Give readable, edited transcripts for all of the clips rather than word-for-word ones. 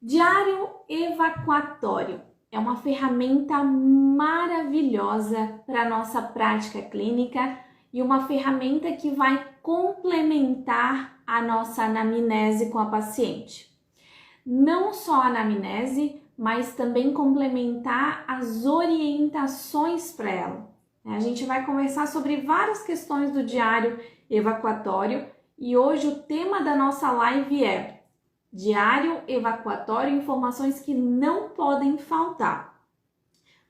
Diário evacuatório é uma ferramenta maravilhosa para a nossa prática clínica e uma ferramenta que vai complementar a nossa anamnese com a paciente. Não só a anamnese, mas também complementar as orientações para ela. A gente vai conversar sobre várias questões do diário evacuatório e hoje o tema da nossa live é Diário evacuatório, informações que não podem faltar.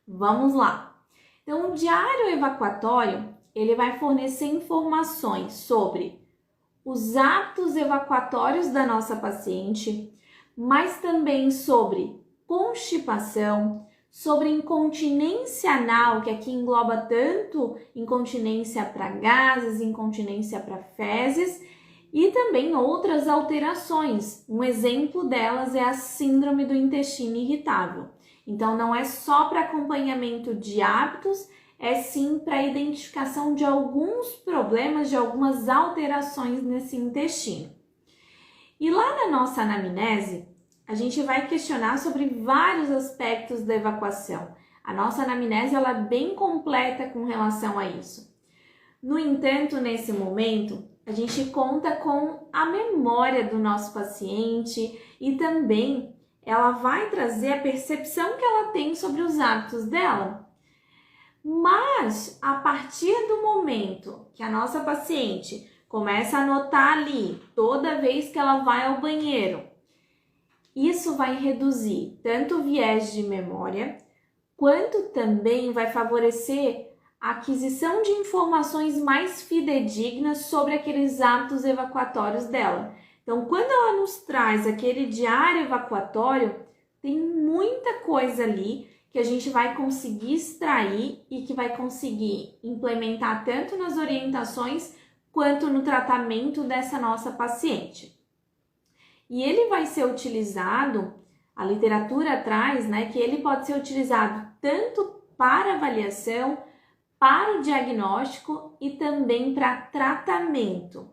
Vamos lá. Então, o diário evacuatório, ele vai fornecer informações sobre os hábitos evacuatórios da nossa paciente, mas também sobre constipação, sobre incontinência anal, que aqui engloba tanto incontinência para gases, incontinência para fezes, e também outras alterações. Um exemplo delas é a síndrome do intestino irritável. Então, não é só para acompanhamento de hábitos, é sim para identificação de alguns problemas, de algumas alterações nesse intestino. E lá na nossa anamnese, a gente vai questionar sobre vários aspectos da evacuação. A nossa anamnese ela é bem completa com relação a isso. No entanto, nesse momento, a gente conta com a memória do nosso paciente e também ela vai trazer a percepção que ela tem sobre os hábitos dela. Mas, a partir do momento que a nossa paciente começa a anotar ali, toda vez que ela vai ao banheiro, isso vai reduzir tanto o viés de memória, quanto também vai favorecer a aquisição de informações mais fidedignas sobre aqueles hábitos evacuatórios dela. Então, quando ela nos traz aquele diário evacuatório, tem muita coisa ali que a gente vai conseguir extrair e que vai conseguir implementar tanto nas orientações quanto no tratamento dessa nossa paciente. E ele vai ser utilizado, a literatura traz, que ele pode ser utilizado tanto para avaliação, para o diagnóstico e também para tratamento.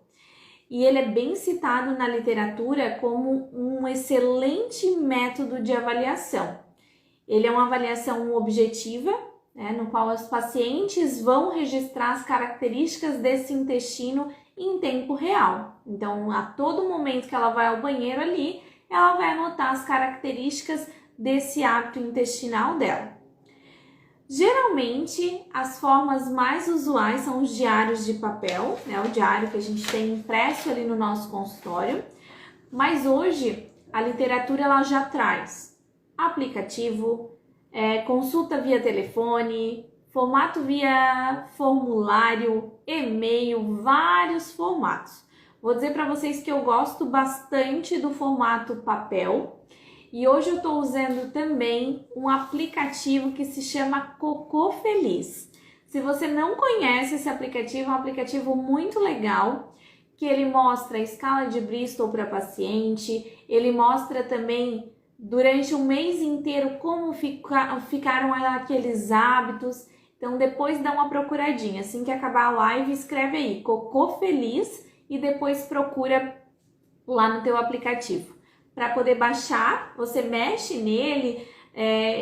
E ele é bem citado na literatura como um excelente método de avaliação. Ele é uma avaliação objetiva, no qual os pacientes vão registrar as características desse intestino em tempo real. Então, a todo momento que ela vai ao banheiro ali, ela vai anotar as características desse hábito intestinal dela. Geralmente, as formas mais usuais são os diários de papel, o diário que a gente tem impresso ali no nosso consultório, mas hoje a literatura ela já traz aplicativo, consulta via telefone, formato via formulário, e-mail, vários formatos. Vou dizer para vocês que eu gosto bastante do formato papel, e hoje eu estou usando também um aplicativo que se chama Cocô Feliz. Se você não conhece esse aplicativo, é um aplicativo muito legal, que ele mostra a escala de Bristol para paciente, ele mostra também durante um mês inteiro como ficaram aqueles hábitos. Então depois dá uma procuradinha, assim que acabar a live, escreve aí Cocô Feliz e depois procura lá no teu aplicativo. Para poder baixar, você mexe nele,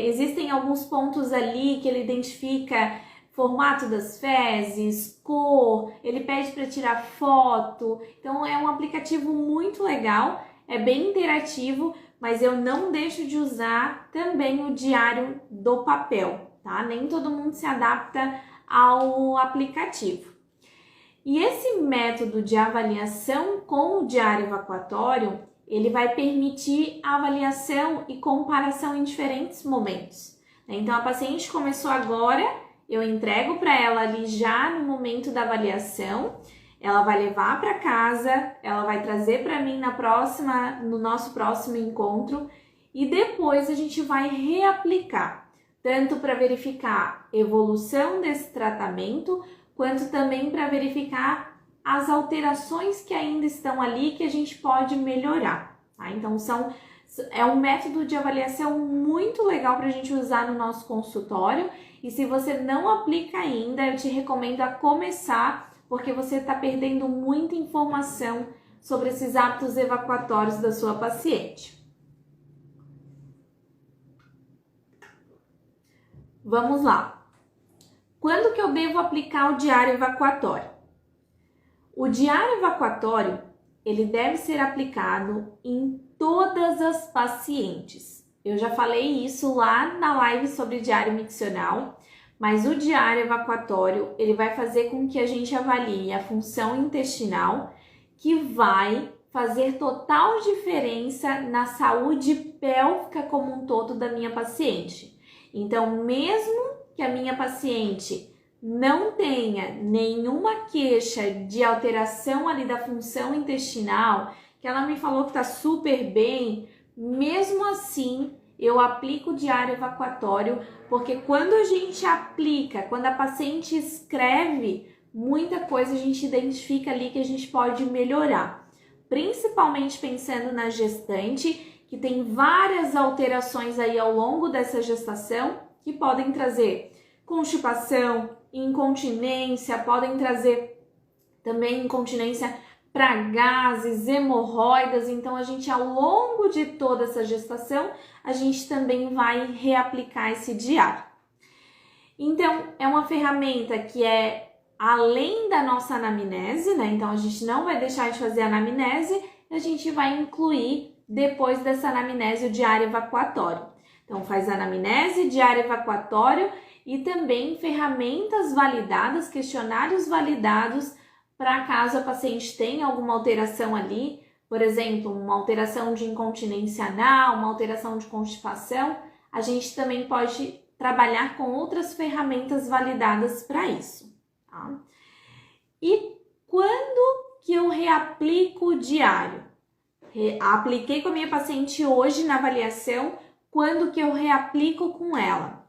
existem alguns pontos ali que ele identifica formato das fezes, cor, ele pede para tirar foto, então é um aplicativo muito legal, é bem interativo, mas eu não deixo de usar também o diário do papel, tá? Nem todo mundo se adapta ao aplicativo. E esse método de avaliação com o diário evacuatório, ele vai permitir a avaliação e comparação em diferentes momentos. Então, a paciente começou agora, eu entrego para ela ali já no momento da avaliação, ela vai levar para casa, ela vai trazer para mim no nosso próximo encontro e depois a gente vai reaplicar, tanto para verificar a evolução desse tratamento, quanto também para verificar as alterações que ainda estão ali que a gente pode melhorar, tá? Então, é um método de avaliação muito legal para a gente usar no nosso consultório e se você não aplica ainda, eu te recomendo a começar, porque você está perdendo muita informação sobre esses hábitos evacuatórios da sua paciente. Vamos lá. Quando que eu devo aplicar o diário evacuatório? O diário evacuatório, ele deve ser aplicado em todas as pacientes. Eu já falei isso lá na live sobre diário miccional, mas o diário evacuatório, ele vai fazer com que a gente avalie a função intestinal, que vai fazer total diferença na saúde pélvica como um todo da minha paciente. Então, mesmo que a minha paciente não tenha nenhuma queixa de alteração ali da função intestinal, que ela me falou que tá super bem, mesmo assim eu aplico o diário evacuatório, porque quando a gente aplica, quando a paciente escreve, muita coisa a gente identifica ali que a gente pode melhorar, principalmente pensando na gestante, que tem várias alterações aí ao longo dessa gestação que podem trazer constipação, incontinência, podem trazer também incontinência para gases, hemorroidas. Então, a gente, ao longo de toda essa gestação, a gente também vai reaplicar esse diário. Então, é uma ferramenta que é além da nossa anamnese, né? Então, a gente não vai deixar de fazer a anamnese, a gente vai incluir, depois dessa anamnese, o diário evacuatório. Então, faz anamnese, diário evacuatório e também ferramentas validadas, questionários validados, para caso a paciente tenha alguma alteração ali, por exemplo, uma alteração de incontinência anal, uma alteração de constipação, a gente também pode trabalhar com outras ferramentas validadas para isso, tá? E quando que eu reaplico o diário? Apliquei com a minha paciente hoje na avaliação, quando que eu reaplico com ela?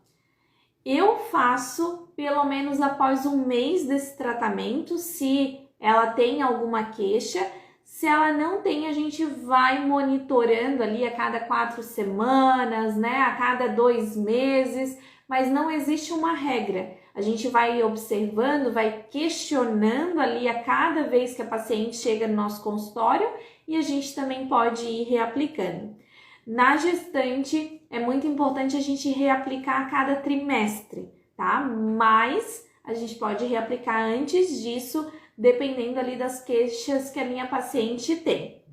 Eu faço pelo menos após um mês desse tratamento, se ela tem alguma queixa. Se ela não tem, a gente vai monitorando ali a cada 4 semanas, né? A cada 2 meses, mas não existe uma regra. A gente vai observando, vai questionando ali a cada vez que a paciente chega no nosso consultório e a gente também pode ir reaplicando. Na gestante, é muito importante a gente reaplicar a cada trimestre, tá? Mas a gente pode reaplicar antes disso, dependendo ali das queixas que a minha paciente tem.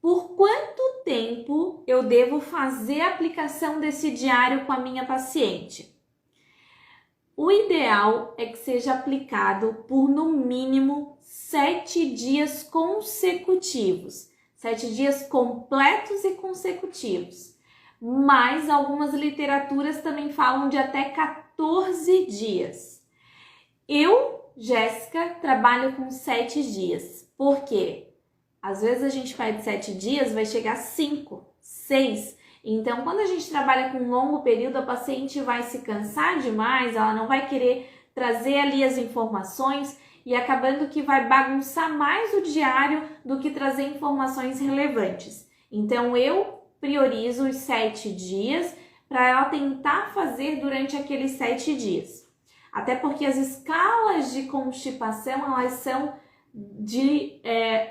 Por quanto tempo eu devo fazer a aplicação desse diário com a minha paciente? O ideal é que seja aplicado por no mínimo 7 dias consecutivos. 7 dias completos e consecutivos. Mas algumas literaturas também falam de até 14 dias. Eu, Jéssica, trabalho com 7 dias. Por quê? Às vezes a gente pede 7 dias, vai chegar 5, 6. Então, quando a gente trabalha com um longo período, a paciente vai se cansar demais, ela não vai querer trazer ali as informações e acabando que vai bagunçar mais o diário do que trazer informações relevantes. Então, eu priorizo os 7 dias para ela tentar fazer durante aqueles 7 dias. Até porque as escalas de constipação, elas são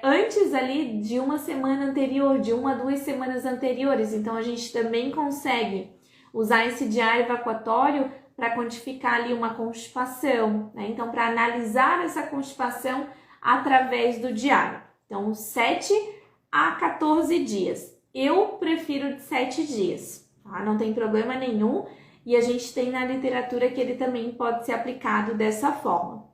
antes ali de uma semana anterior, de 1 a 2 semanas anteriores. Então, a gente também consegue usar esse diário evacuatório para quantificar ali uma constipação, né? Então, para analisar essa constipação através do diário. Então, 7 a 14 dias. Eu prefiro de 7 dias, tá? Não tem problema nenhum. E a gente tem na literatura que ele também pode ser aplicado dessa forma.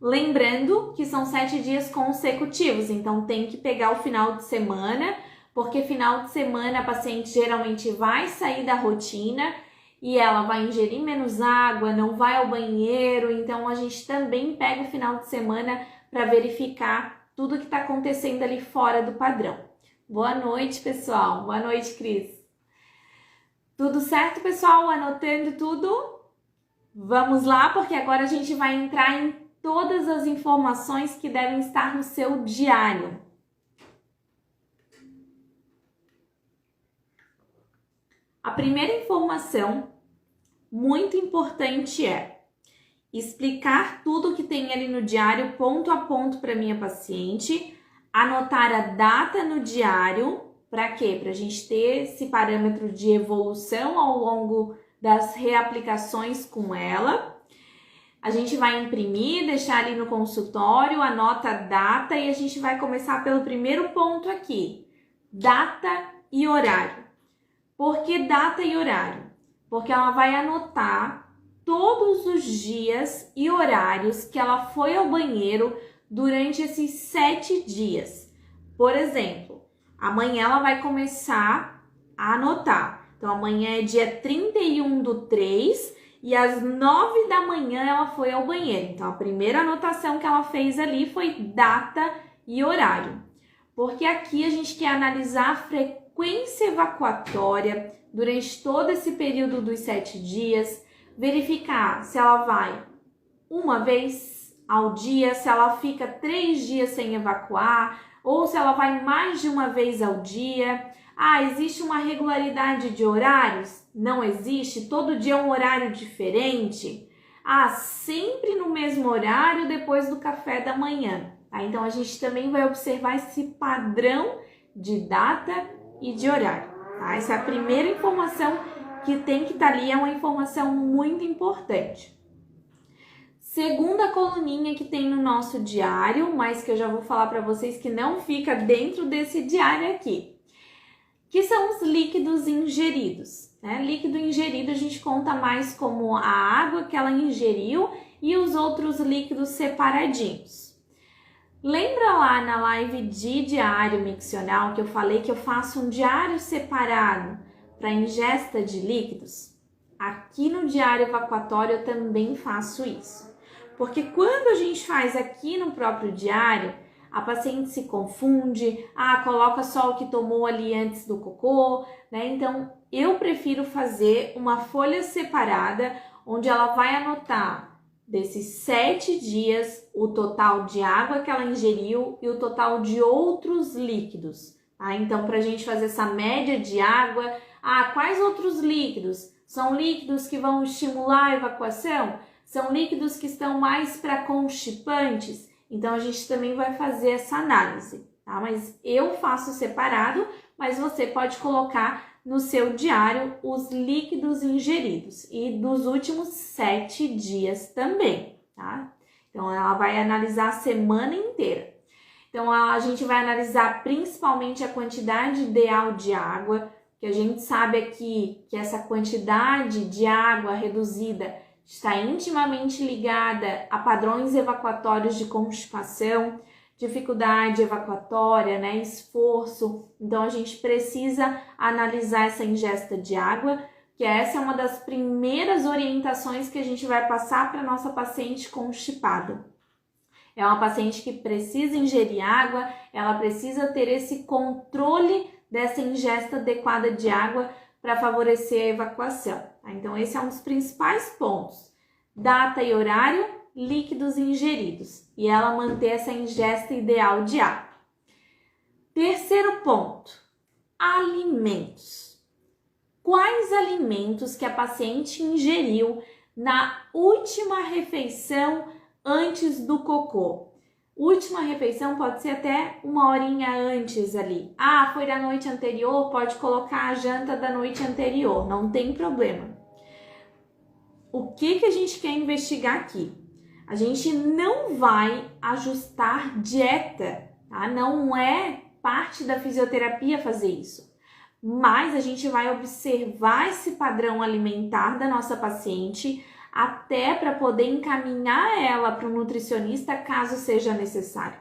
Lembrando que são 7 dias consecutivos, então tem que pegar o final de semana, porque final de semana a paciente geralmente vai sair da rotina e ela vai ingerir menos água, não vai ao banheiro, então a gente também pega o final de semana para verificar tudo que está acontecendo ali fora do padrão. Boa noite, pessoal. Boa noite, Cris. Tudo certo, pessoal? Anotando tudo? Vamos lá, porque agora a gente vai entrar em todas as informações que devem estar no seu diário. A primeira informação muito importante é explicar tudo que tem ali no diário, ponto a ponto para minha paciente, anotar a data no diário, para quê? Para a gente ter esse parâmetro de evolução ao longo das reaplicações com ela. A gente vai imprimir, deixar ali no consultório, anota a data e a gente vai começar pelo primeiro ponto aqui, data e horário. Por que data e horário? Porque ela vai anotar todos os dias e horários que ela foi ao banheiro durante esses 7 dias. Por exemplo, amanhã ela vai começar a anotar. Então, amanhã é dia 31/3 e às 9 da manhã ela foi ao banheiro. Então, a primeira anotação que ela fez ali foi data e horário. Porque aqui a gente quer analisar a frequência evacuatória durante todo esse período dos 7 dias, verificar se ela vai uma vez ao dia, se ela fica 3 dias sem evacuar, ou se ela vai mais de uma vez ao dia. Existe uma regularidade de horários? Não existe? Todo dia é um horário diferente? Sempre no mesmo horário depois do café da manhã. Então, a gente também vai observar esse padrão de data e de horário. Essa é a primeira informação que tem que estar ali, é uma informação muito importante. Segunda coluninha que tem no nosso diário, mas que eu já vou falar para vocês que não fica dentro desse diário aqui, que são os líquidos ingeridos. Líquido ingerido a gente conta mais como a água que ela ingeriu e os outros líquidos separadinhos. Lembra lá na live de diário miccional que eu falei que eu faço um diário separado para ingesta de líquidos? Aqui no diário evacuatório eu também faço isso. Porque quando a gente faz aqui no próprio diário, a paciente se confunde, coloca só o que tomou ali antes do cocô, né? Então, eu prefiro fazer uma folha separada, onde ela vai anotar desses 7 dias o total de água que ela ingeriu e o total de outros líquidos. Então, para a gente fazer essa média de água, quais outros líquidos? São líquidos que vão estimular a evacuação? São líquidos que estão mais para constipantes? Então, a gente também vai fazer essa análise, tá? Mas eu faço separado, mas você pode colocar no seu diário os líquidos ingeridos e dos últimos 7 dias também, tá? Então, ela vai analisar a semana inteira. Então, a gente vai analisar principalmente a quantidade ideal de água, que a gente sabe aqui que essa quantidade de água reduzida está intimamente ligada a padrões evacuatórios de constipação, dificuldade evacuatória, esforço. Então, a gente precisa analisar essa ingesta de água, que essa é uma das primeiras orientações que a gente vai passar para a nossa paciente constipada. É uma paciente que precisa ingerir água, ela precisa ter esse controle dessa ingesta adequada de água para favorecer a evacuação. Então, esse é um dos principais pontos. Data e horário, líquidos ingeridos. E ela manter essa ingesta ideal de água. Terceiro ponto, alimentos. Quais alimentos que a paciente ingeriu na última refeição antes do cocô? Última refeição pode ser até 1 horinha antes ali. Foi da noite anterior, pode colocar a janta da noite anterior, não tem problema. O que a gente quer investigar aqui? A gente não vai ajustar dieta, tá? Não é parte da fisioterapia fazer isso. Mas a gente vai observar esse padrão alimentar da nossa paciente até para poder encaminhar ela para o nutricionista caso seja necessário.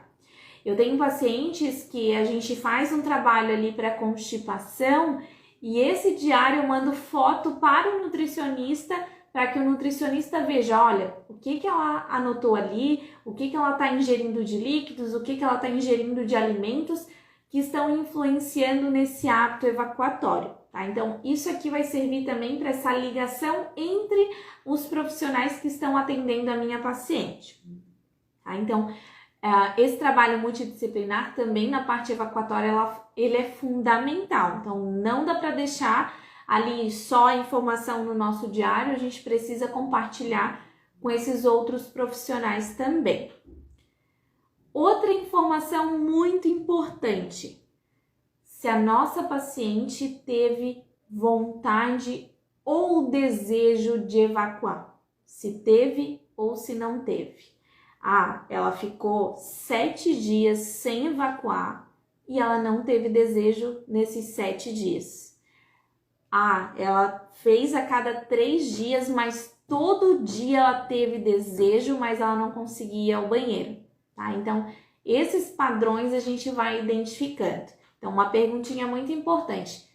Eu tenho pacientes que a gente faz um trabalho ali para constipação e esse diário eu mando foto para o nutricionista para que o nutricionista veja, olha, o que ela anotou ali, o que ela está ingerindo de líquidos, o que ela está ingerindo de alimentos que estão influenciando nesse hábito evacuatório. Tá? Então, isso aqui vai servir também para essa ligação entre os profissionais que estão atendendo a minha paciente. Tá? Então, esse trabalho multidisciplinar também na parte evacuatória, ele é fundamental. Então, não dá para deixar ali só a informação no nosso diário, a gente precisa compartilhar com esses outros profissionais também. Outra informação muito importante, se a nossa paciente teve vontade ou desejo de evacuar? Se teve ou se não teve. Ela ficou 7 dias sem evacuar e ela não teve desejo nesses 7 dias. Ela fez a cada 3 dias, mas todo dia ela teve desejo, mas ela não conseguia ir ao banheiro, tá? Então, esses padrões a gente vai identificando. Então, uma perguntinha muito importante.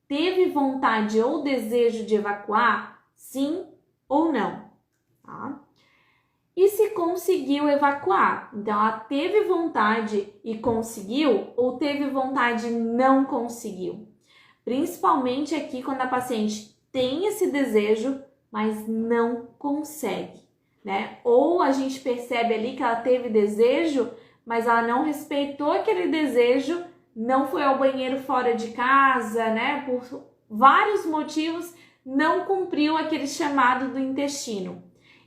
Teve vontade ou desejo de evacuar? Sim ou não? Tá? E se conseguiu evacuar? Então, ela teve vontade e conseguiu ou teve vontade e não conseguiu? Principalmente aqui quando a paciente tem esse desejo, mas não consegue, né? Ou a gente percebe ali que ela teve desejo, mas ela não respeitou aquele desejo, não foi ao banheiro fora de casa, né? Por vários motivos, não cumpriu aquele chamado do intestino.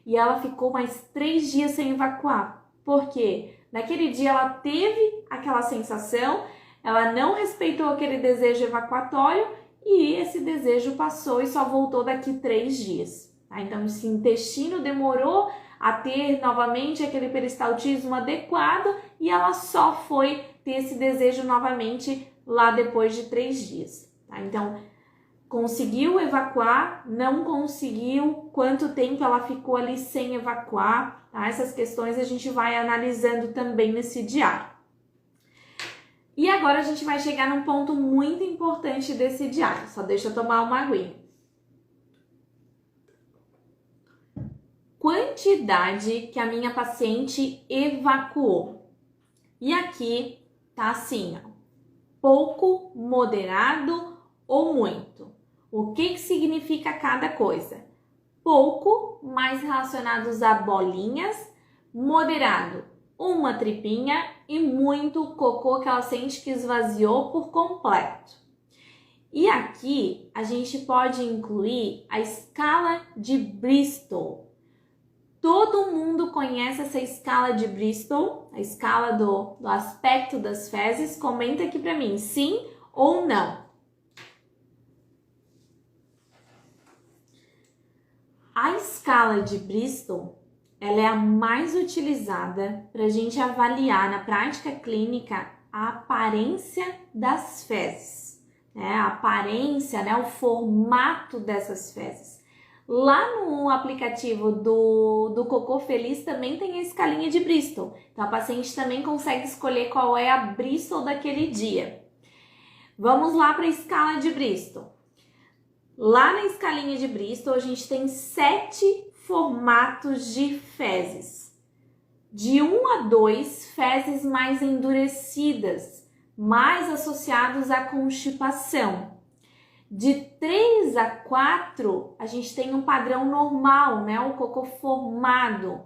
E ela ficou mais 3 dias sem evacuar. Por quê? Naquele dia ela teve aquela sensação, ela não respeitou aquele desejo evacuatório e esse desejo passou e só voltou daqui 3 dias. Tá? Então, esse intestino demorou a ter novamente aquele peristaltismo adequado e ela só foi ter esse desejo novamente lá depois de 3 dias. Tá? Então, conseguiu evacuar, não conseguiu, quanto tempo ela ficou ali sem evacuar, tá? Essas questões a gente vai analisando também nesse diário. E agora a gente vai chegar num ponto muito importante desse diário, só deixa eu tomar uma aguinha. Quantidade que a minha paciente evacuou. E aqui tá assim, ó, pouco, moderado ou muito. O que significa cada coisa? Pouco, mais relacionados a bolinhas, moderado, uma tripinha e muito cocô que ela sente que esvaziou por completo. E aqui a gente pode incluir a escala de Bristol. Todo mundo conhece essa escala de Bristol, a escala do aspecto das fezes? Comenta aqui para mim, sim ou não. A escala de Bristol, ela é a mais utilizada para a gente avaliar na prática clínica a aparência das fezes, né? A aparência, né? O formato dessas fezes. Lá no aplicativo do Cocô Feliz também tem a escalinha de Bristol. Então, a paciente também consegue escolher qual é a Bristol daquele dia. Vamos lá para a escala de Bristol. Lá na escalinha de Bristol, a gente tem 7 formatos de fezes. De 1 a 2, fezes mais endurecidas, mais associados à constipação. De 3 a 4, a gente tem um padrão normal, né? O cocô formado.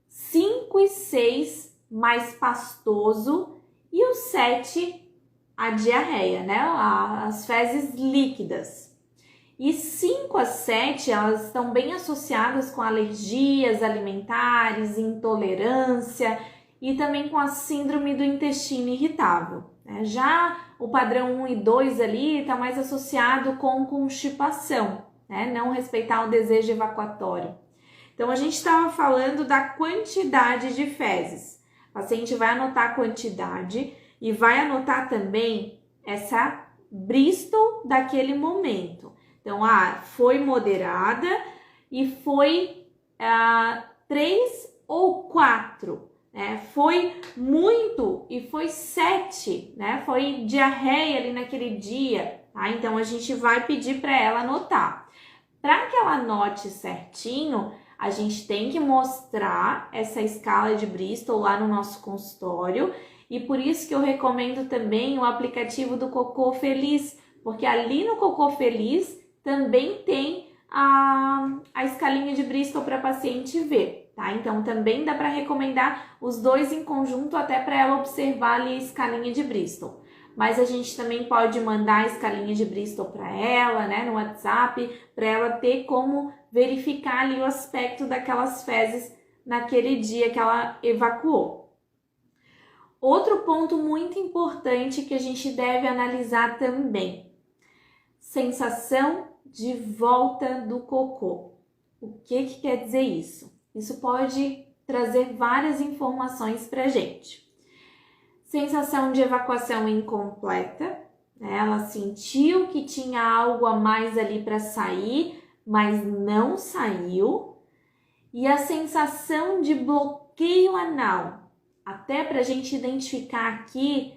5 e 6, mais pastoso. E o 7, a diarreia, né? As fezes líquidas. E 5 a 7, elas estão bem associadas com alergias alimentares, intolerância e também com a síndrome do intestino irritável. Já o padrão 1 e 2 ali está mais associado com constipação, né? Não respeitar o desejo evacuatório. Então, a gente estava falando da quantidade de fezes. O paciente vai anotar a quantidade e vai anotar também essa Bristol daquele momento. Então, foi moderada e foi 3 ou 4. Né? Foi muito e foi 7, né? Foi diarreia ali naquele dia, tá? Então, a gente vai pedir para ela anotar. Para que ela anote certinho, a gente tem que mostrar essa escala de Bristol lá no nosso consultório e por isso que eu recomendo também o aplicativo do Cocô Feliz, porque ali no Cocô Feliz também tem a escalinha de Bristol para a paciente ver, tá? Então, também dá para recomendar os dois em conjunto até para ela observar ali a escalinha de Bristol. Mas a gente também pode mandar a escalinha de Bristol para ela, né, no WhatsApp, para ela ter como verificar ali o aspecto daquelas fezes naquele dia que ela evacuou. Outro ponto muito importante que a gente deve analisar também: sensação de volta do cocô. O que quer dizer isso? Isso pode trazer várias informações para a gente. Sensação de evacuação incompleta, né? Ela sentiu que tinha algo a mais ali para sair, mas não saiu. E a sensação de bloqueio anal, até para a gente identificar aqui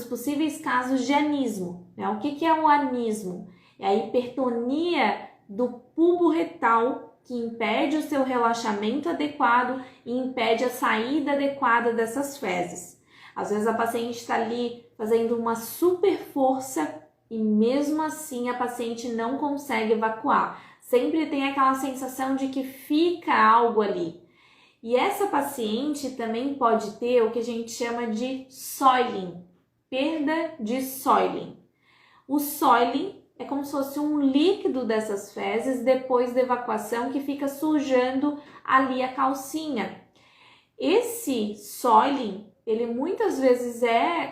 possíveis casos de anismo, né? O que é o anismo? É a hipertonia do bulbo retal que impede o seu relaxamento adequado e impede a saída adequada dessas fezes. Às vezes a paciente está ali fazendo uma super força e mesmo assim a paciente não consegue evacuar. Sempre tem aquela sensação de que fica algo ali. E essa paciente também pode ter o que a gente chama de soiling, perda de soiling. O soiling é como se fosse um líquido dessas fezes depois da evacuação que fica sujando ali a calcinha. Esse soiling, ele muitas vezes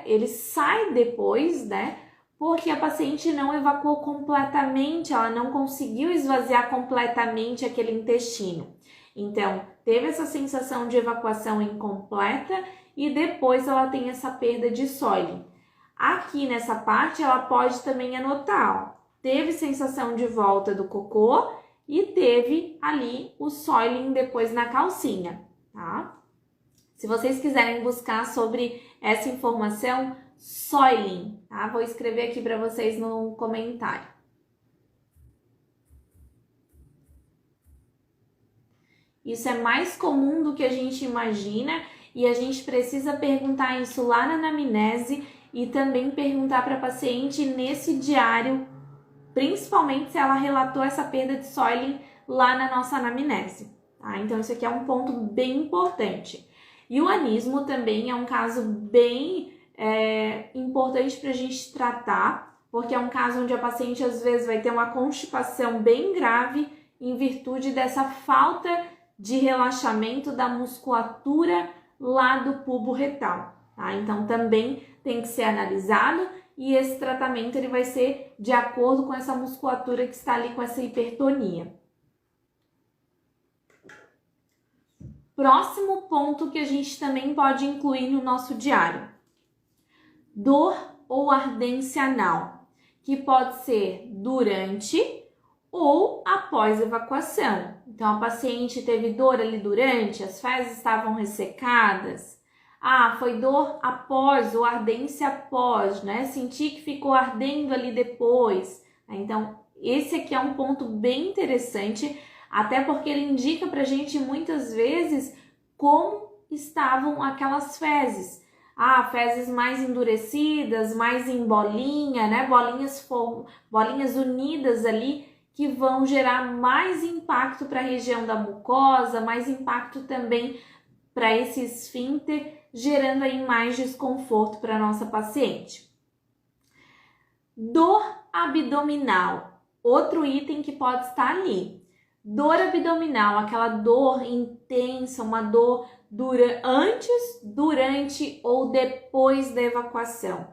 ele sai depois, né? Porque a paciente não evacuou completamente, ela não conseguiu esvaziar completamente aquele intestino. Então, teve essa sensação de evacuação incompleta e depois ela tem essa perda de soiling. Aqui nessa parte, ela pode também anotar, ó, teve sensação de volta do cocô e teve ali o soiling depois na calcinha, tá? Se vocês quiserem buscar sobre essa informação, soiling, tá? Vou escrever aqui para vocês no comentário. Isso é mais comum do que a gente imagina e a gente precisa perguntar isso lá na anamnese e também perguntar para a paciente nesse diário, principalmente se ela relatou essa perda de soiling lá na nossa anamnese, tá? Então isso aqui é um ponto bem importante. E o anismo também é um caso bem importante para a gente tratar, porque é um caso onde a paciente às vezes vai ter uma constipação bem grave em virtude dessa falta de relaxamento da musculatura lá do bulbo retal, tá? Então também tem que ser analisado e esse tratamento ele vai ser de acordo com essa musculatura que está ali com essa hipertonia. Próximo ponto que a gente também pode incluir no nosso diário. Dor ou ardência anal, que pode ser durante ou após evacuação. Então, a paciente teve dor ali durante, as fezes estavam ressecadas. Foi dor após ou ardência após, né? Senti que ficou ardendo ali depois. Então, esse aqui é um ponto bem interessante, até porque ele indica pra gente muitas vezes como estavam aquelas fezes. Fezes mais endurecidas, mais em bolinha, né? Bolinhas unidas ali que vão gerar mais impacto para a região da mucosa, mais impacto também para esse esfíncter, gerando aí mais desconforto para a nossa paciente. Dor abdominal, outro item que pode estar ali. Dor abdominal, aquela dor intensa, uma dor antes, durante ou depois da evacuação.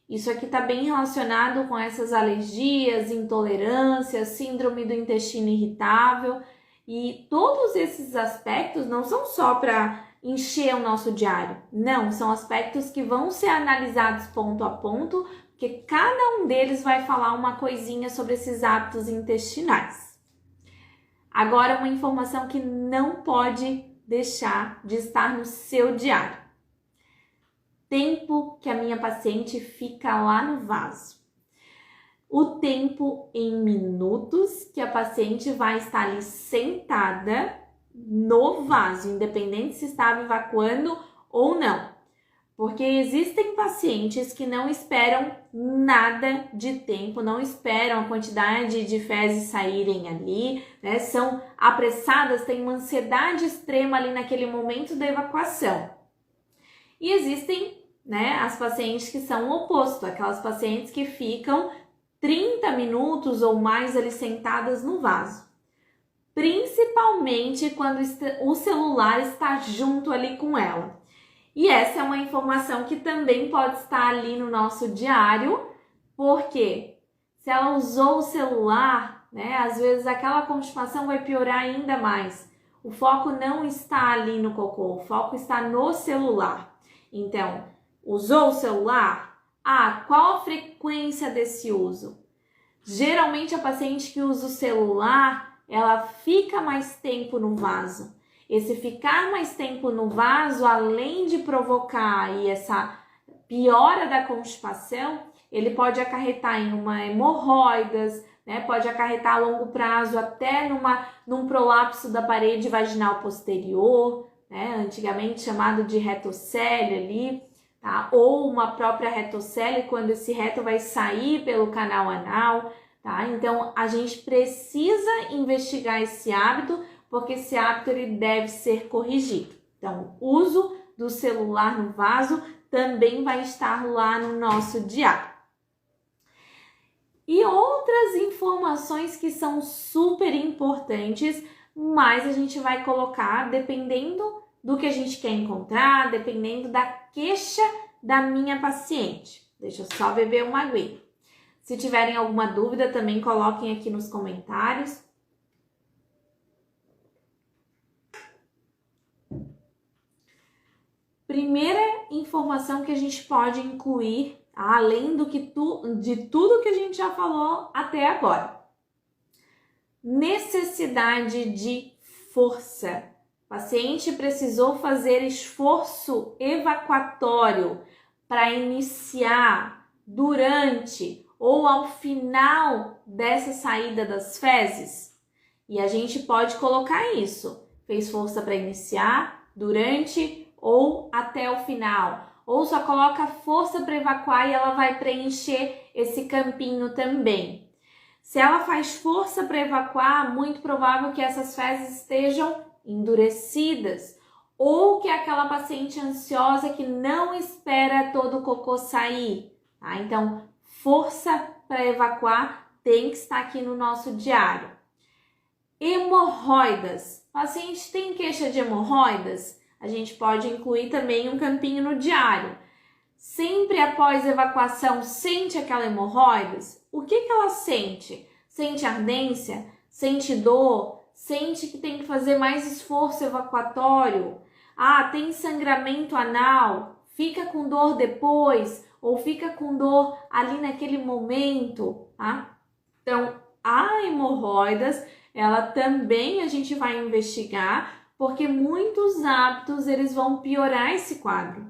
Isso aqui está bem relacionado com essas alergias, intolerâncias, síndrome do intestino irritável, e todos esses aspectos não são só para encher o nosso diário, não, são aspectos que vão ser analisados ponto a ponto, porque cada um deles vai falar uma coisinha sobre esses hábitos intestinais. Agora, uma informação que não pode deixar de estar no seu diário. Tempo que a minha paciente fica lá no vaso. O tempo em minutos que a paciente vai estar ali sentada no vaso, independente se estava evacuando ou não. Porque existem pacientes que não esperam nada de tempo, não esperam a quantidade de fezes saírem ali, né? São apressadas, têm uma ansiedade extrema ali naquele momento da evacuação. E existem, né, as pacientes que são o oposto, aquelas pacientes que ficam 30 minutos ou mais ali sentadas no vaso. Principalmente quando o celular está junto ali com ela. E essa é uma informação que também pode estar ali no nosso diário, porque se ela usou o celular né? Às vezes aquela constipação vai piorar ainda mais. O foco não está ali no cocô, o foco está no celular. Então, usou o celular? Qual a frequência desse uso? Geralmente a paciente que usa o celular, ela fica mais tempo no vaso. Esse ficar mais tempo no vaso, além de provocar aí essa piora da constipação, ele pode acarretar em uma hemorroidas, né? Pode acarretar a longo prazo até num prolapso da parede vaginal posterior, né? Antigamente chamado de retocele ali, tá? Ou uma própria retocele quando esse reto vai sair pelo canal anal, tá? Então a gente precisa investigar esse hábito, porque esse hábito ele deve ser corrigido. Então, o uso do celular no vaso também vai estar lá no nosso diário. E outras informações que são super importantes, mas a gente vai colocar dependendo do que a gente quer encontrar, dependendo da queixa da minha paciente. Deixa eu só beber uma aguinha. Se tiverem alguma dúvida, também coloquem aqui nos comentários. Primeira informação que a gente pode incluir, além de tudo que a gente já falou até agora. Necessidade de força. O paciente precisou fazer esforço evacuatório para iniciar, durante ou ao final dessa saída das fezes. E a gente pode colocar isso. Fez força para iniciar, durante ou até o final. Ou só coloca força para evacuar e ela vai preencher esse campinho também. Se ela faz força para evacuar, muito provável que essas fezes estejam endurecidas. Ou que é aquela paciente ansiosa que não espera todo o cocô sair. Tá? Então, força para evacuar tem que estar aqui no nosso diário. Hemorroidas. O paciente tem queixa de hemorroidas? A gente pode incluir também um campinho no diário. Sempre após evacuação, sente aquela hemorroidas? O que ela sente? Sente ardência? Sente dor? Sente que tem que fazer mais esforço evacuatório? Tem sangramento anal? Fica com dor depois? Ou fica com dor ali naquele momento? Tá? Então, a hemorroidas, ela também a gente vai investigar, porque muitos hábitos eles vão piorar esse quadro.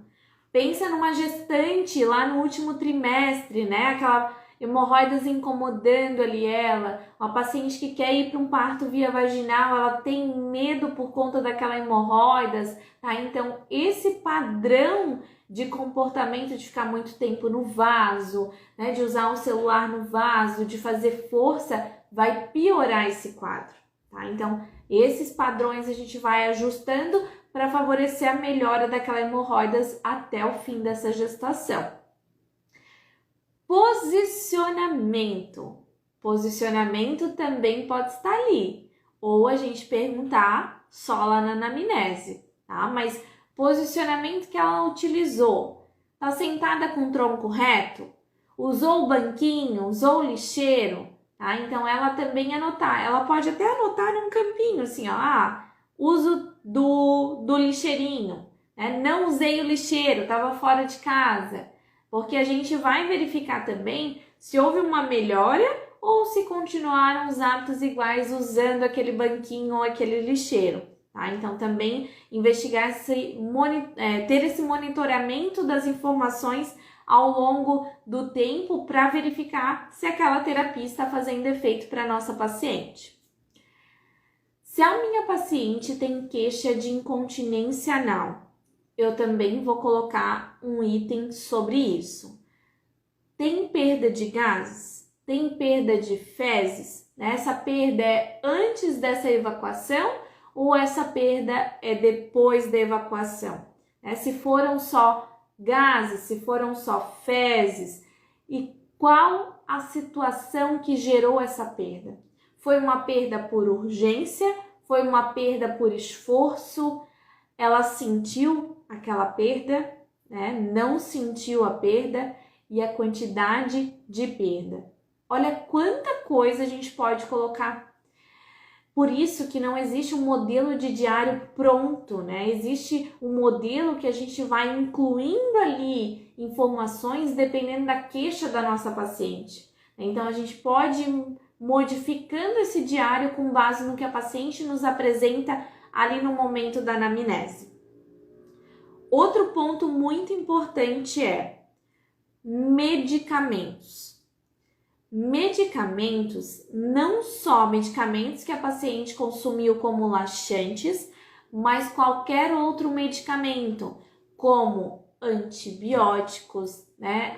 Pensa numa gestante lá no último trimestre, né? Aquela hemorroidas incomodando ali ela, uma paciente que quer ir para um parto via vaginal, ela tem medo por conta daquela hemorroidas, tá? Então, esse padrão de comportamento de ficar muito tempo no vaso, né? De usar o celular no vaso, de fazer força, vai piorar esse quadro, tá? Então, esses padrões a gente vai ajustando para favorecer a melhora daquela hemorroidas até o fim dessa gestação. Posicionamento. Posicionamento também pode estar ali. Ou a gente perguntar só lá na anamnese, tá? Mas posicionamento que ela utilizou. Tá sentada com o tronco reto? Usou o banquinho? Usou o lixeiro? Tá? Então, ela também anotar. Ela pode até anotar num campinho, assim, ó. Uso do lixeirinho. Né? Não usei o lixeiro, estava fora de casa. Porque a gente vai verificar também se houve uma melhora ou se continuaram os hábitos iguais usando aquele banquinho ou aquele lixeiro. Tá? Então, também investigar, ter esse monitoramento das informações ao longo do tempo para verificar se aquela terapia está fazendo efeito para a nossa paciente. Se a minha paciente tem queixa de incontinência anal, eu também vou colocar um item sobre isso. Tem perda de gases? Tem perda de fezes? Essa perda é antes dessa evacuação ou essa perda é depois da evacuação? Se foram só gases, se foram só fezes, e qual a situação que gerou essa perda? Foi uma perda por urgência? Foi uma perda por esforço? Ela sentiu aquela perda, né? Não sentiu a perda? E a quantidade de perda? Olha quanta coisa a gente pode colocar. Por isso que não existe um modelo de diário pronto, né? Existe um modelo que a gente vai incluindo ali informações dependendo da queixa da nossa paciente. Então, a gente pode ir modificando esse diário com base no que a paciente nos apresenta ali no momento da anamnese. Outro ponto muito importante é medicamentos. Medicamentos, não só medicamentos que a paciente consumiu como laxantes, mas qualquer outro medicamento, como antibióticos, né?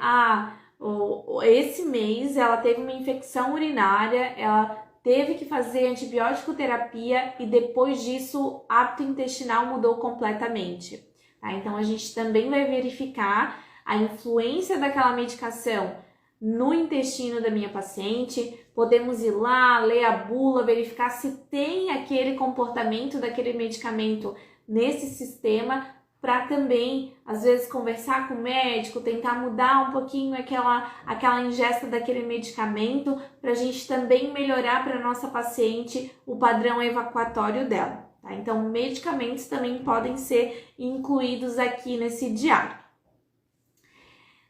Esse mês ela teve uma infecção urinária, ela teve que fazer antibiótico terapia e depois disso o hábito intestinal mudou completamente. Tá? Então a gente também vai verificar a influência daquela medicação no intestino da minha paciente. Podemos ir lá, ler a bula, verificar se tem aquele comportamento daquele medicamento nesse sistema, para também, às vezes, conversar com o médico, tentar mudar um pouquinho aquela ingesta daquele medicamento, para a gente também melhorar para a nossa paciente o padrão evacuatório dela. Tá? Então, medicamentos também podem ser incluídos aqui nesse diário.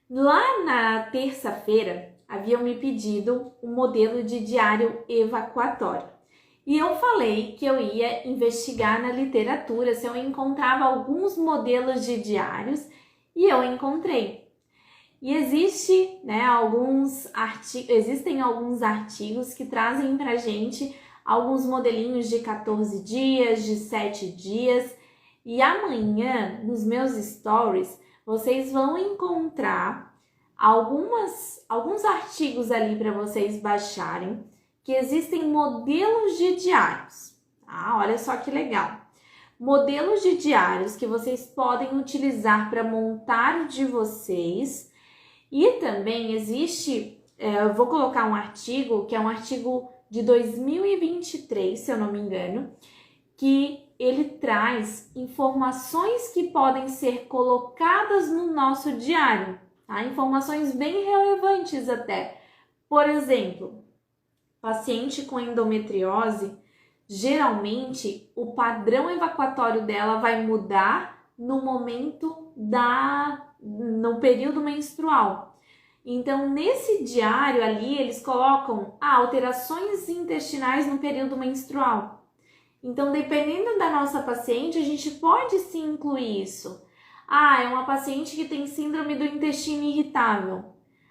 Lá na terça-feira, haviam me pedido um modelo de diário evacuatório. E eu falei que eu ia investigar na literatura se eu encontrava alguns modelos de diários, e eu encontrei. E existem alguns artigos que trazem pra gente alguns modelinhos de 14 dias, de 7 dias. E amanhã, nos meus stories, vocês vão encontrar alguns artigos ali para vocês baixarem, que existem modelos de diários. Ah, olha só que legal. Modelos de diários que vocês podem utilizar para montar o de vocês. E também existe, eu vou colocar um artigo, que é um artigo de 2023, se eu não me engano, que ele traz informações que podem ser colocadas no nosso diário, tá? Informações bem relevantes até. Por exemplo, paciente com endometriose, geralmente o padrão evacuatório dela vai mudar no período menstrual. Então, nesse diário ali, eles colocam alterações intestinais no período menstrual. Então, dependendo da nossa paciente, a gente pode sim incluir isso. É uma paciente que tem síndrome do intestino irritável.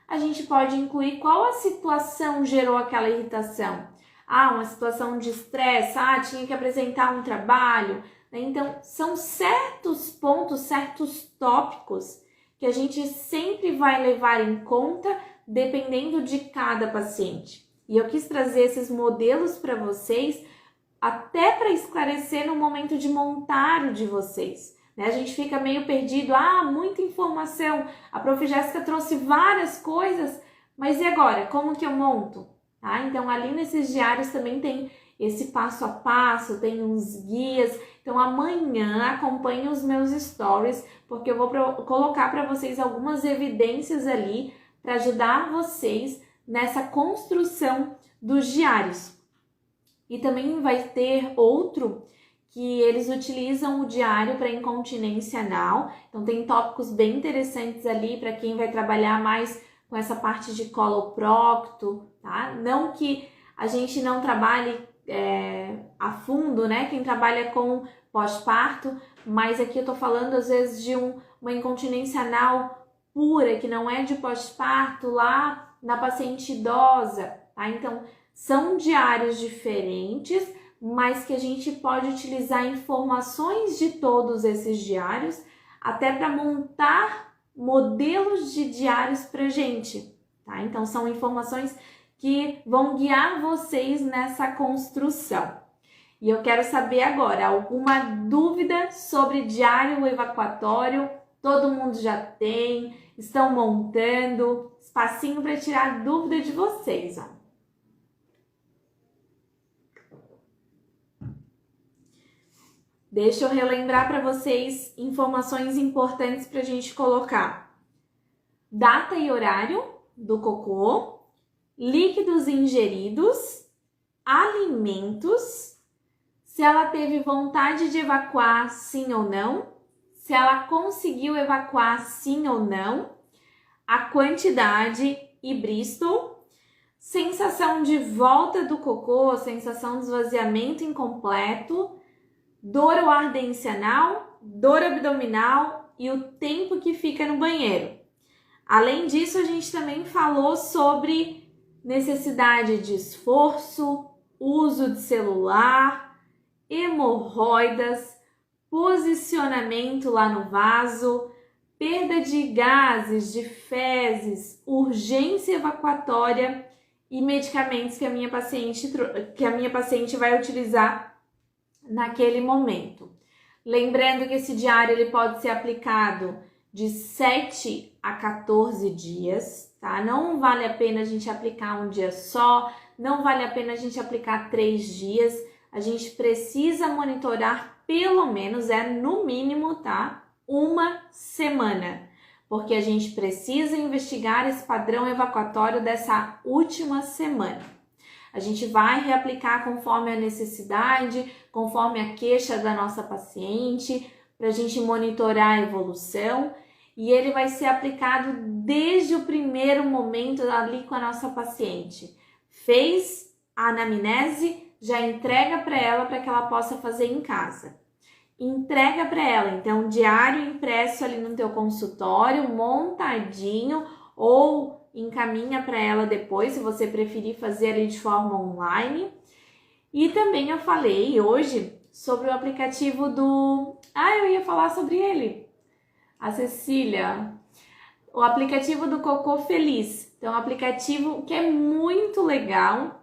A gente pode incluir qual a situação gerou aquela irritação. Uma situação de estresse, tinha que apresentar um trabalho. Então, são certos pontos, certos tópicos que a gente sempre vai levar em conta dependendo de cada paciente. E eu quis trazer esses modelos para vocês, até para esclarecer no momento de montar o de vocês. A gente fica meio perdido, muita informação, a Prof. Jéssica trouxe várias coisas, mas e agora? Como que eu monto? Então, ali nesses diários também tem esse passo a passo, tem uns guias. Então, amanhã acompanhe os meus stories, porque eu vou colocar para vocês algumas evidências ali para ajudar vocês nessa construção dos diários. E também vai ter outro que eles utilizam o diário para incontinência anal. Então, tem tópicos bem interessantes ali para quem vai trabalhar mais com essa parte de coloprocto, tá? Não que a gente não trabalhe a fundo, né? Quem trabalha com pós-parto, mas aqui eu tô falando às vezes de uma incontinência anal pura, que não é de pós-parto, lá na paciente idosa, tá? Então, são diários diferentes, mas que a gente pode utilizar informações de todos esses diários até para montar modelos de diários para gente, tá? Então, são informações que vão guiar vocês nessa construção. E eu quero saber agora, alguma dúvida sobre diário evacuatório? Todo mundo já tem? Estão montando? Espacinho para tirar dúvida de vocês, ó. Deixa eu relembrar para vocês informações importantes para a gente colocar. Data e horário do cocô, líquidos ingeridos, alimentos, se ela teve vontade de evacuar sim ou não, se ela conseguiu evacuar sim ou não, a quantidade e Bristol, sensação de volta do cocô, sensação de esvaziamento incompleto, dor ou ardência anal, dor abdominal e o tempo que fica no banheiro. Além disso, a gente também falou sobre necessidade de esforço, uso de celular, hemorroidas, posicionamento lá no vaso, perda de gases, de fezes, urgência evacuatória e medicamentos que a minha paciente vai utilizar naquele momento. Lembrando que esse diário ele pode ser aplicado de 7 a 14 dias, tá? Não vale a pena a gente aplicar um dia só, não vale a pena a gente aplicar 3 dias. A gente precisa monitorar pelo menos, no mínimo, tá? 1 semana, porque a gente precisa investigar esse padrão evacuatório dessa última semana. A gente vai reaplicar conforme a necessidade, conforme a queixa da nossa paciente, para a gente monitorar a evolução, e ele vai ser aplicado desde o primeiro momento ali com a nossa paciente. Fez a anamnese, já entrega para ela para que ela possa fazer em casa. Entrega para ela, então, diário impresso ali no teu consultório, montadinho, ou encaminha para ela depois, se você preferir fazer ali de forma online. E também eu falei hoje sobre o aplicativo do... eu ia falar sobre ele, a Cecília. O aplicativo do Cocô Feliz. Então, um aplicativo que é muito legal.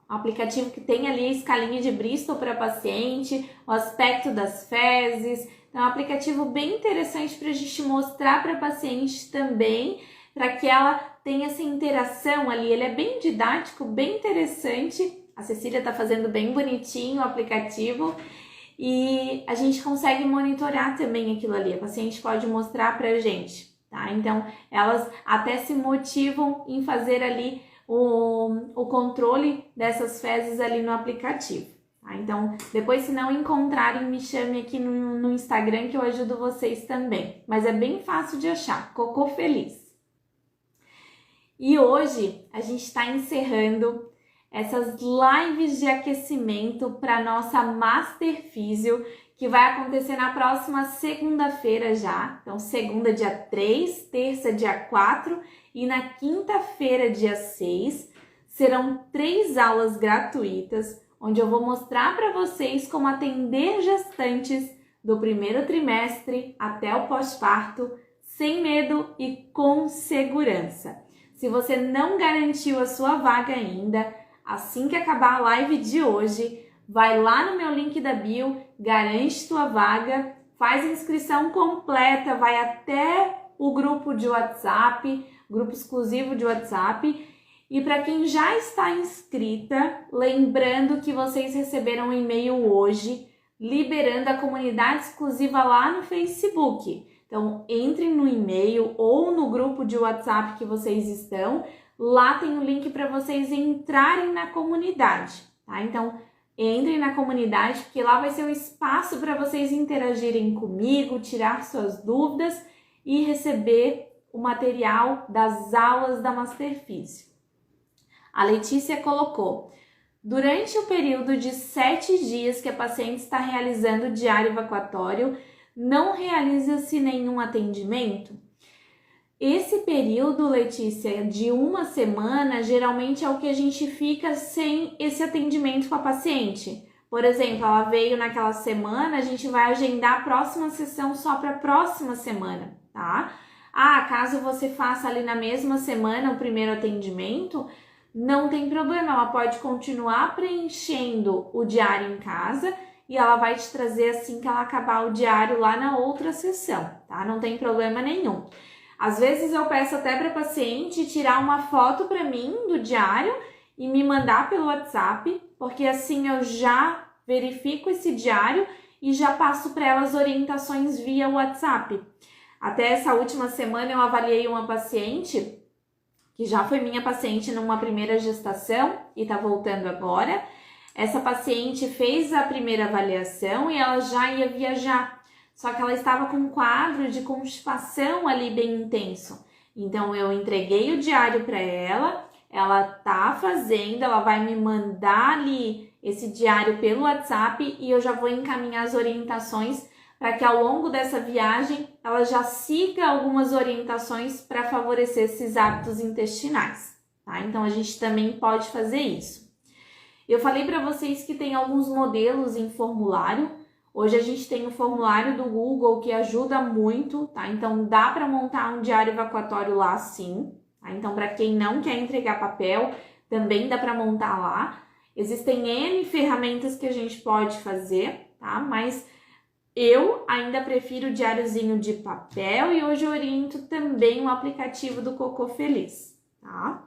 Um aplicativo que tem ali a escalinha de Bristol para paciente, o aspecto das fezes. Então, é um aplicativo bem interessante para a gente mostrar para a paciente também, para que ela tenha essa interação ali. Ele é bem didático, bem interessante. A Cecília está fazendo bem bonitinho o aplicativo e a gente consegue monitorar também aquilo ali. A paciente pode mostrar para a gente, tá? Então, elas até se motivam em fazer ali o controle dessas fezes ali no aplicativo. Tá? Então, depois se não encontrarem, me chame aqui no Instagram que eu ajudo vocês também. Mas é bem fácil de achar, Cocô Feliz. E hoje a gente está encerrando essas lives de aquecimento para nossa Master Físio, que vai acontecer na próxima segunda-feira já. Então, segunda, dia 3, terça, dia 4 e na quinta-feira, dia 6. Serão 3 aulas gratuitas, onde eu vou mostrar para vocês como atender gestantes do primeiro trimestre até o pós-parto, sem medo e com segurança. Se você não garantiu a sua vaga ainda, assim que acabar a live de hoje, vai lá no meu link da bio, garante tua vaga, faz a inscrição completa, vai até o grupo de WhatsApp, grupo exclusivo de WhatsApp. E para quem já está inscrita, lembrando que vocês receberam um e-mail hoje, liberando a comunidade exclusiva lá no Facebook. Então, entrem no e-mail ou no grupo de WhatsApp que vocês estão. Lá tem o link para vocês entrarem na comunidade, tá? Então, entrem na comunidade, porque lá vai ser o espaço para vocês interagirem comigo, tirar suas dúvidas e receber o material das aulas da Master Físio. A Letícia colocou: durante o período de 7 dias que a paciente está realizando o diário evacuatório, não realiza-se nenhum atendimento? Esse período, Letícia, de 1 semana, geralmente é o que a gente fica sem esse atendimento com a paciente. Por exemplo, ela veio naquela semana, a gente vai agendar a próxima sessão só para a próxima semana, tá? Caso você faça ali na mesma semana o primeiro atendimento, não tem problema, ela pode continuar preenchendo o diário em casa e ela vai te trazer assim que ela acabar o diário lá na outra sessão, tá? Não tem problema nenhum. Às vezes eu peço até para a paciente tirar uma foto para mim do diário e me mandar pelo WhatsApp, porque assim eu já verifico esse diário e já passo para ela as orientações via WhatsApp. Até essa última semana eu avaliei uma paciente que já foi minha paciente numa primeira gestação e tá voltando agora. Essa paciente fez a primeira avaliação e ela já ia viajar, só que ela estava com um quadro de constipação ali bem intenso. Então eu entreguei o diário para ela tá fazendo, ela vai me mandar ali esse diário pelo WhatsApp e eu já vou encaminhar as orientações para que ao longo dessa viagem ela já siga algumas orientações para favorecer esses hábitos intestinais, tá? Então a gente também pode fazer isso. Eu falei para vocês que tem alguns modelos em formulário. Hoje a gente tem o formulário do Google que ajuda muito, tá? Então dá para montar um diário evacuatório lá sim, tá? Então para quem não quer entregar papel, também dá para montar lá. Existem N ferramentas que a gente pode fazer, tá? Mas eu ainda prefiro o diáriozinho de papel e hoje eu oriento também o aplicativo do Cocô Feliz, tá?